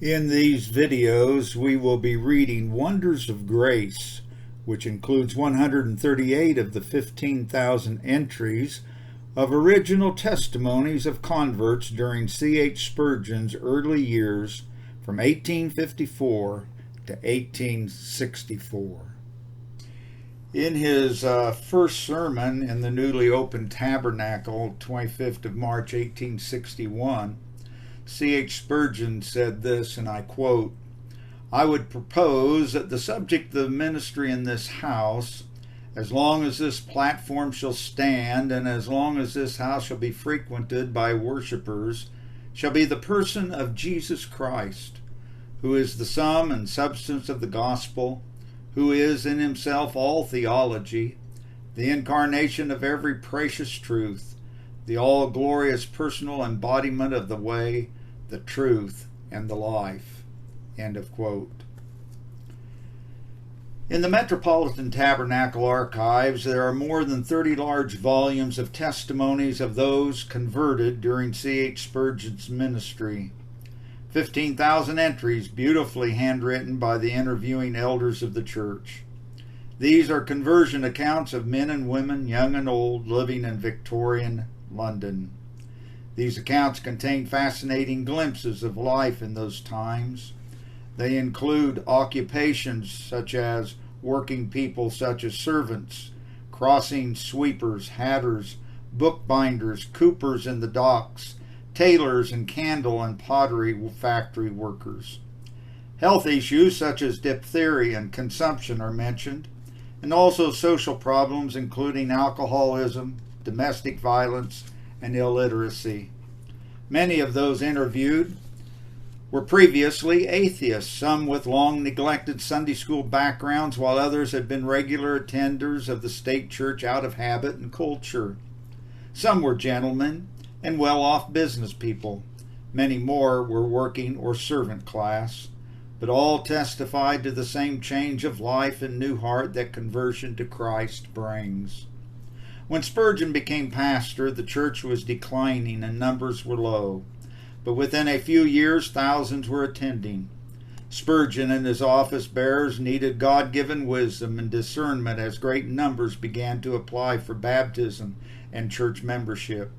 In these videos, we will be reading Wonders of Grace, which includes 138 of the 15,000 entries of original testimonies of converts during C.H. Spurgeon's early years from 1854 to 1864. In his first sermon in the newly opened tabernacle, 25th of March, 1861, C.H. Spurgeon said this, and I quote, "I would propose that the subject of the ministry in this house, as long as this platform shall stand and as long as this house shall be frequented by worshipers, shall be the person of Jesus Christ, who is the sum and substance of the gospel, who is in himself all theology, the incarnation of every precious truth, the all-glorious personal embodiment of the way, the truth, and the life." End of quote. In the Metropolitan Tabernacle archives, there are more than 30 large volumes of testimonies of those converted during C.H. Spurgeon's ministry. 15,000 entries beautifully handwritten by the interviewing elders of the church. These are conversion accounts of men and women, young and old, living in Victorian London. These accounts contain fascinating glimpses of life in those times. They include occupations such as working people such as servants, crossing sweepers, hatters, bookbinders, coopers in the docks, tailors, and candle and pottery factory workers. Health issues such as diphtheria and consumption are mentioned, and also social problems including alcoholism, domestic violence, and illiteracy. Many of those interviewed were previously atheists, some with long neglected Sunday school backgrounds, while others had been regular attenders of the state church out of habit and culture. Some were gentlemen and well-off business people. Many more were working or servant class, but all testified to the same change of life and new heart that conversion to Christ brings. When Spurgeon became pastor, the church was declining and numbers were low, but within a few years thousands were attending. Spurgeon and his office bearers needed God-given wisdom and discernment as great numbers began to apply for baptism and church membership.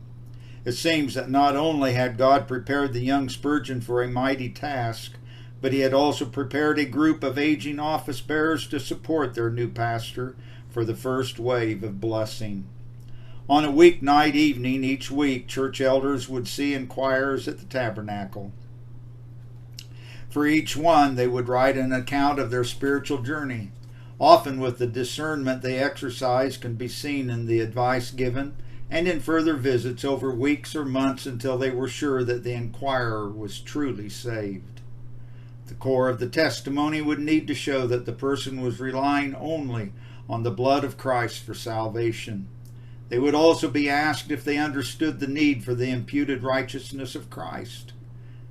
It seems that not only had God prepared the young Spurgeon for a mighty task, but he had also prepared a group of aging office bearers to support their new pastor for the first wave of blessing. On a weeknight evening each week, church elders would see inquirers at the tabernacle. For each one, they would write an account of their spiritual journey. Often with the discernment they exercised can be seen in the advice given and in further visits over weeks or months until they were sure that the inquirer was truly saved. The core of the testimony would need to show that the person was relying only on the blood of Christ for salvation. They would also be asked if they understood the need for the imputed righteousness of Christ.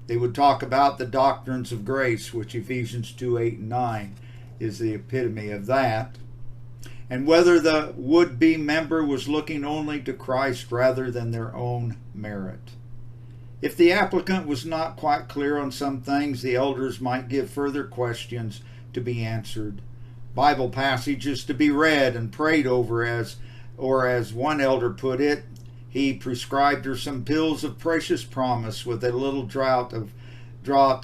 They would talk about the doctrines of grace, which Ephesians 2:8 and 9 is the epitome of that, and whether the would-be member was looking only to Christ rather than their own merit. If the applicant was not quite clear on some things, the elders might give further questions to be answered, Bible passages to be read and prayed over, as one elder put it, he prescribed her some pills of precious promise with a little draught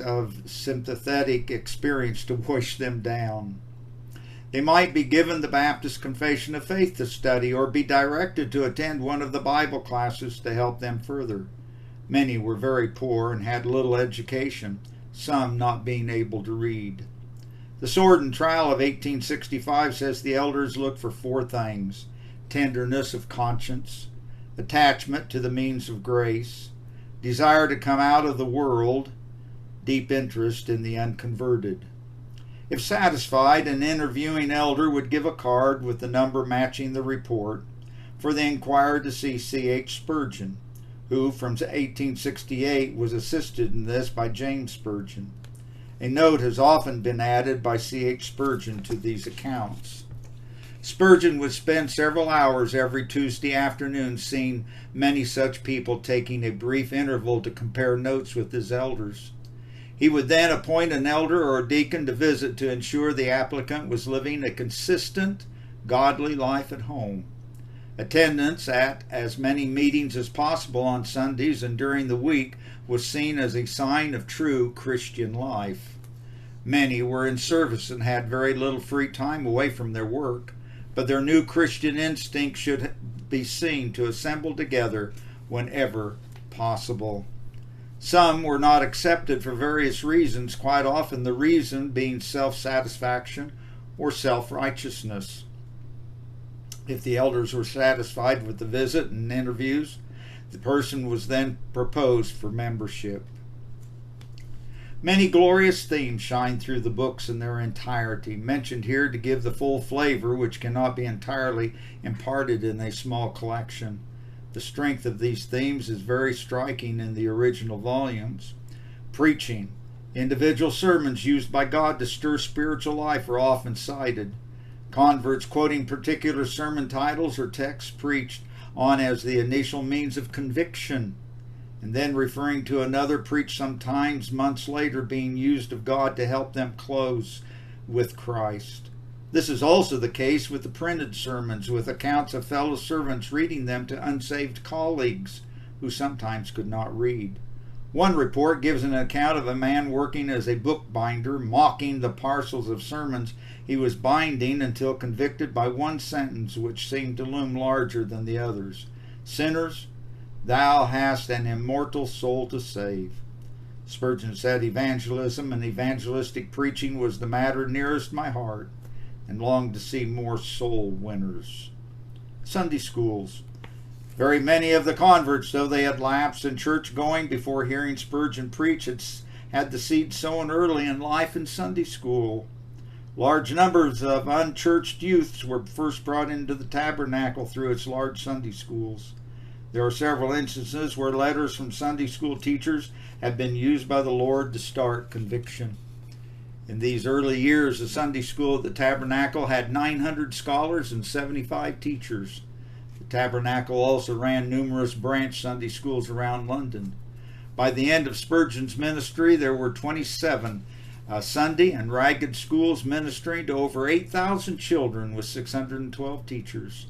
of sympathetic experience to wash them down. They might be given the Baptist Confession of Faith to study or be directed to attend one of the Bible classes to help them further. Many were very poor and had little education, some not being able to read. The Sword and Trial of 1865 says the elders looked for 4 things: tenderness of conscience, attachment to the means of grace, desire to come out of the world, deep interest in the unconverted. If satisfied, an interviewing elder would give a card with the number matching the report for the inquirer to see C.H. Spurgeon, who from 1868 was assisted in this by James Spurgeon. A note has often been added by C.H. Spurgeon to these accounts. Spurgeon would spend several hours every Tuesday afternoon seeing many such people, taking a brief interval to compare notes with his elders. He would then appoint an elder or a deacon to visit to ensure the applicant was living a consistent, godly life at home. Attendance at as many meetings as possible on Sundays and during the week was seen as a sign of true Christian life. Many were in service and had very little free time away from their work, but their new Christian instinct should be seen to assemble together whenever possible. Some were not accepted for various reasons, quite often the reason being self-satisfaction or self-righteousness. If the elders were satisfied with the visit and interviews, the person was then proposed for membership. Many glorious themes shine through the books in their entirety, mentioned here to give the full flavor which cannot be entirely imparted in a small collection. The strength of these themes is very striking in the original volumes. Preaching. Individual sermons used by God to stir spiritual life are often cited. Converts quoting particular sermon titles or texts preached on as the initial means of conviction, and then referring to another preached sometimes months later being used of God to help them close with Christ. This is also the case with the printed sermons, with accounts of fellow servants reading them to unsaved colleagues who sometimes could not read. One report gives an account of a man working as a bookbinder, mocking the parcels of sermons he was binding until convicted by one sentence which seemed to loom larger than the others. "Sinners, thou hast an immortal soul to save." Spurgeon said evangelism and evangelistic preaching was the matter nearest my heart, and longed to see more soul winners. Sunday schools. Very many of the converts, though they had lapsed in church going before hearing Spurgeon preach, had the seed sown early in life in Sunday school. Large numbers of unchurched youths were first brought into the tabernacle through its large Sunday schools. There are several instances where letters from Sunday school teachers have been used by the Lord to start conviction. In these early years, the Sunday school at the tabernacle had 900 scholars and 75 teachers. The tabernacle also ran numerous branch Sunday schools around London. By the end of Spurgeon's ministry, there were 27 Sunday and ragged schools ministering to over 8,000 children with 612 teachers.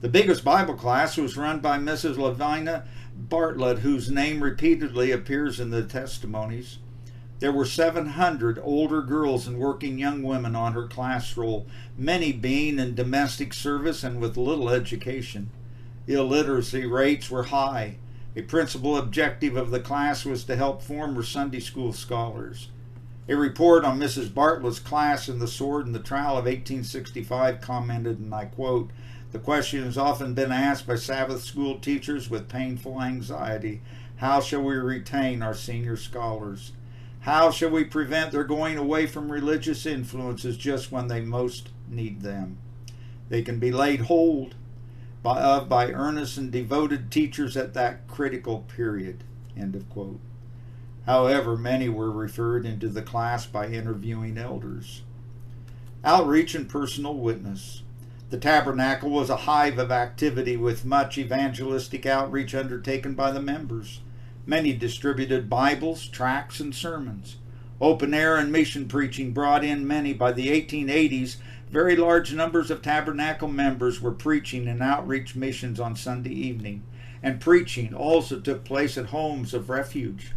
The biggest Bible class was run by Mrs. Lavina Bartlett, whose name repeatedly appears in the testimonies. There were 700 older girls and working young women on her class roll, many being in domestic service and with little education. Illiteracy rates were high. A principal objective of the class was to help former Sunday school scholars. A report on Mrs. Bartlett's class in The Sword and the Trowel of 1865 commented, and I quote, "The question has often been asked by Sabbath school teachers with painful anxiety, how shall we retain our senior scholars? How shall we prevent their going away from religious influences just when they most need them? They can be laid hold by earnest and devoted teachers at that critical period." End of quote. However, many were referred into the class by interviewing elders. Outreach and personal witness. The tabernacle was a hive of activity with much evangelistic outreach undertaken by the members. Many distributed Bibles, tracts, and sermons. Open air and mission preaching brought in many. By the 1880s, very large numbers of tabernacle members were preaching in outreach missions on Sunday evening, and preaching also took place at homes of refuge.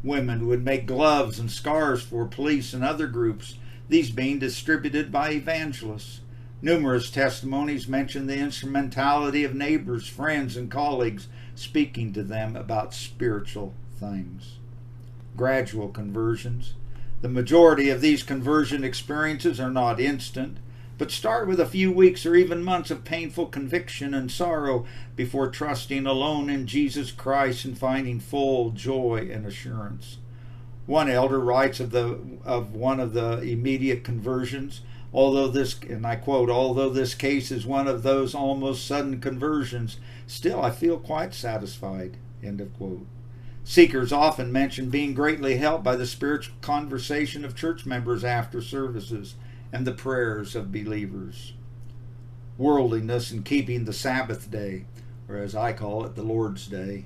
Women would make gloves and scarves for police and other groups, these being distributed by evangelists. Numerous testimonies mention the instrumentality of neighbors, friends, and colleagues speaking to them about spiritual things. Gradual conversions. The majority of these conversion experiences are not instant, but start with a few weeks or even months of painful conviction and sorrow before trusting alone in Jesus Christ and finding full joy and assurance. One elder writes of one of the immediate conversions, although this, and I quote, "although this case is one of those almost sudden conversions, still I feel quite satisfied." End of quote. Seekers often mention being greatly helped by the spiritual conversation of church members after services and the prayers of believers. Worldliness and keeping the Sabbath day, or as I call it, the Lord's Day.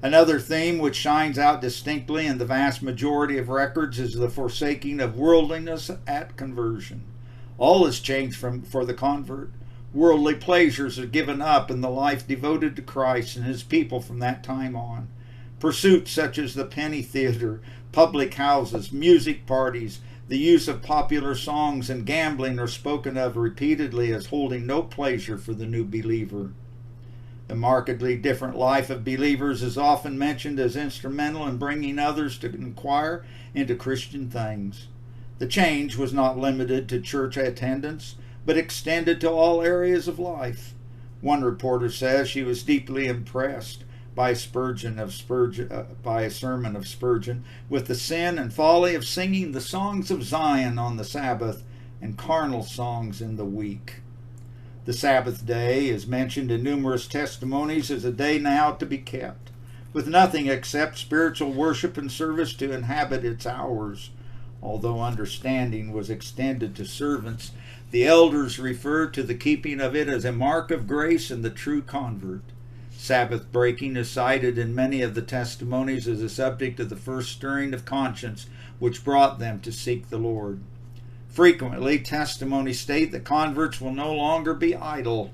Another theme which shines out distinctly in the vast majority of records is the forsaking of worldliness at conversion. All is changed for the convert. Worldly pleasures are given up and the life devoted to Christ and his people from that time on. Pursuits such as the penny theater, public houses, music parties, the use of popular songs, and gambling are spoken of repeatedly as holding no pleasure for the new believer. The markedly different life of believers is often mentioned as instrumental in bringing others to inquire into Christian things. The change was not limited to church attendance, but extended to all areas of life. One reporter says she was deeply impressed by a sermon of Spurgeon with the sin and folly of singing the songs of Zion on the Sabbath and carnal songs in the week. The Sabbath day is mentioned in numerous testimonies as a day now to be kept, with nothing except spiritual worship and service to inhabit its hours. Although understanding was extended to servants, the elders referred to the keeping of it as a mark of grace in the true convert. Sabbath breaking is cited in many of the testimonies as a subject of the first stirring of conscience which brought them to seek the Lord. Frequently, testimonies state that converts will no longer be idle,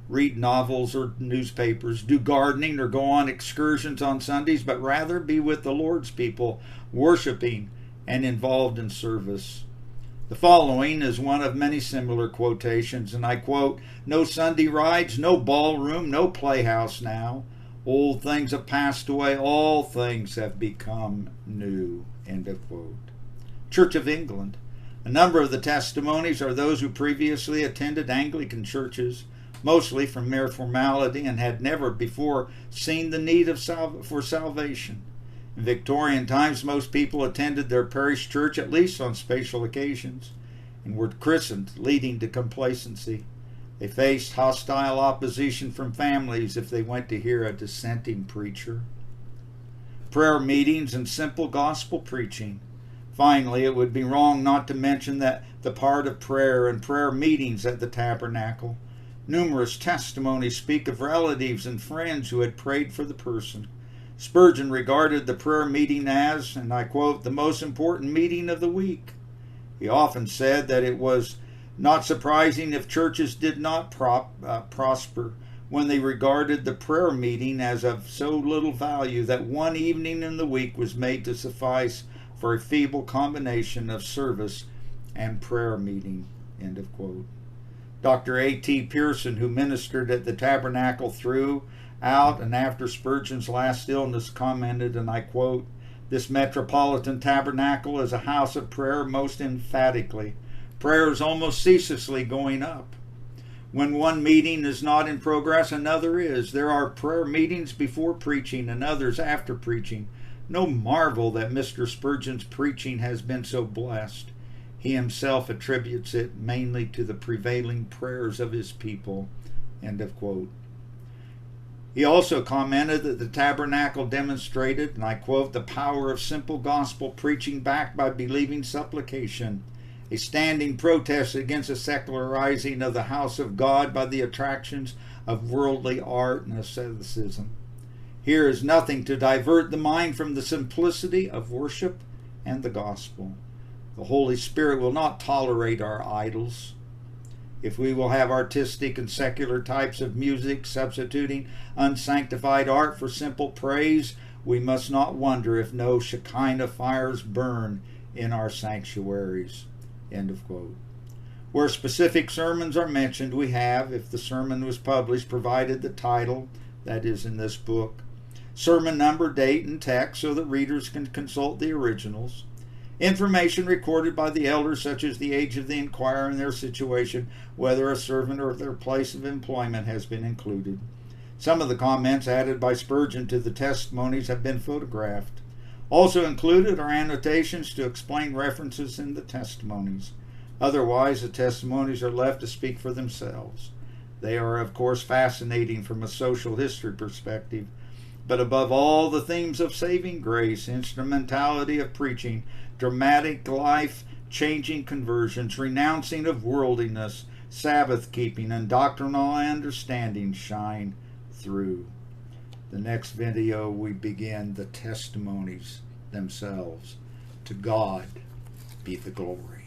read novels or newspapers, do gardening, or go on excursions on Sundays, but rather be with the Lord's people, worshiping and involved in service. The following is one of many similar quotations, and I quote, "No Sunday rides, no ballroom, no playhouse now. Old things have passed away, all things have become new." End of quote. Church of England. A number of the testimonies are those who previously attended Anglican churches, mostly from mere formality, and had never before seen the need for salvation. In Victorian times, most people attended their parish church at least on special occasions and were christened, leading to complacency. They faced hostile opposition from families if they went to hear a dissenting preacher. Prayer meetings and simple gospel preaching. Finally, it would be wrong not to mention that the part of prayer and prayer meetings at the tabernacle. Numerous testimonies speak of relatives and friends who had prayed for the person. Spurgeon regarded the prayer meeting as, and I quote, "the most important meeting of the week." He often said that it was not surprising if churches did not prosper when they regarded the prayer meeting as of so little value that one evening in the week was made to suffice for a feeble combination of service and prayer meeting. End of quote. Dr. A.T. Pearson, who ministered at the tabernacle throughout and after Spurgeon's last illness, commented, and I quote, "This metropolitan tabernacle is a house of prayer most emphatically. Prayer is almost ceaselessly going up. When one meeting is not in progress, another is. There are prayer meetings before preaching and others after preaching. No marvel that Mr. Spurgeon's preaching has been so blessed. He himself attributes it mainly to the prevailing prayers of his people." End of quote. He also commented that the tabernacle demonstrated, and I quote, "the power of simple gospel preaching backed by believing supplication, a standing protest against the secularizing of the house of God by the attractions of worldly art and asceticism. Here is nothing to divert the mind from the simplicity of worship and the gospel. The Holy Spirit will not tolerate our idols. If we will have artistic and secular types of music substituting unsanctified art for simple praise, we must not wonder if no Shekinah fires burn in our sanctuaries." End of quote. Where specific sermons are mentioned, we have, if the sermon was published, provided the title, that is in this book, sermon number, date, and text so that readers can consult the originals. Information recorded by the elders, such as the age of the inquirer and their situation, whether a servant or their place of employment, has been included. Some of the comments added by Spurgeon to the testimonies have been photographed. Also included are annotations to explain references in the testimonies. Otherwise, the testimonies are left to speak for themselves. They are, of course, fascinating from a social history perspective, but above all, the themes of saving grace, instrumentality of preaching, dramatic life-changing conversions, renouncing of worldliness, Sabbath keeping, and doctrinal understanding shine through. The next video we begin the testimonies themselves. To God be the glory.